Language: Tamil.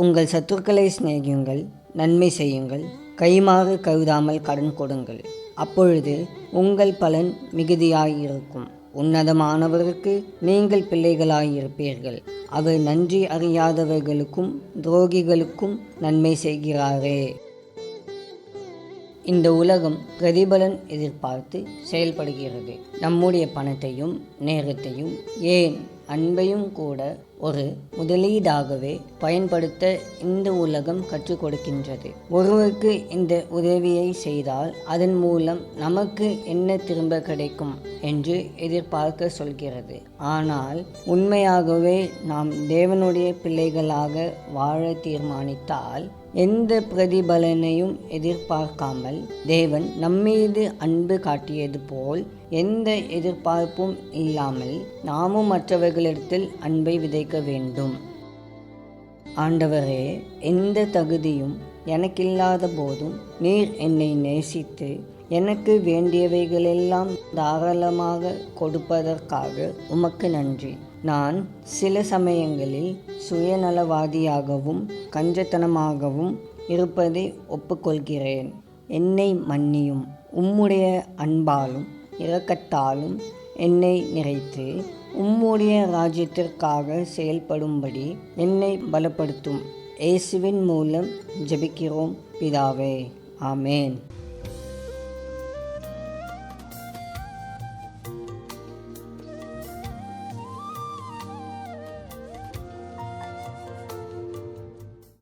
உங்கள் சத்துருக்களை சிநேகியுங்கள், நன்மை செய்யுங்கள், கைமாறு கருதாமல் கடன் கொடுங்கள். அப்பொழுது உங்கள் பலன் மிகுதியாயிருக்கும். உன்னதமானவருக்கு நீங்கள் பிள்ளைகளாயிருப்பீர்கள். அவர் நன்றி அறியாதவர்களுக்கும் துரோகிகளுக்கும் நன்மை செய்கிறாரே. இந்த உலகம் பிரதிபலன் எதிர்பார்த்து செயல்படுகிறது. நம்முடைய பணத்தையும் நேரத்தையும் ஏன் அன்பையும் கூட ஒரு முதலீடாகவே பயன்படுத்த இந்த உலகம் கற்றுக் கொடுக்கின்றது. ஒருவருக்கு இந்த உதவியை செய்தால் அதன் மூலம் நமக்கு என்ன திரும்ப கிடைக்கும் என்று எதிர்பார்க்க சொல்கிறது. ஆனால் உண்மையாகவே நாம் தேவனுடைய பிள்ளைகளாக வாழ தீர்மானித்தால் எந்த பிரதிபலனையும் எதிர்பார்க்காமல் தேவன் நம்மீது அன்பு காட்டியது போல் எந்த எதிர்பார்ப்பும் இல்லாமல் நாமும் மற்றவர்களிடத்தில் அன்பை விதைக்க வேண்டும். ஆண்டவரே, எந்த தகுதியும் எனக்கில்லாத போதும் நீர் என்னை நேசித்து எனக்கு வேண்டியவைகளெல்லாம் தாராளமாக கொடுப்பதற்காக உமக்கு நன்றி. நான் சில சமயங்களில் சுயநலவாதியாகவும் கஞ்சத்தனமாகவும் இருப்பதை ஒப்புக்கொள்கிறேன். என்னை மன்னியும். உம்முடைய அன்பாலும் இரக்கத்தாலும் என்னை நிறைத்து உம்முடைய ராஜ்யத்திற்காக செயல்படும்படி என்னை பலப்படுத்தும். இயேசுவின் மூலம் ஜெபிக்கிறோம் பிதாவே. ஆமேன்.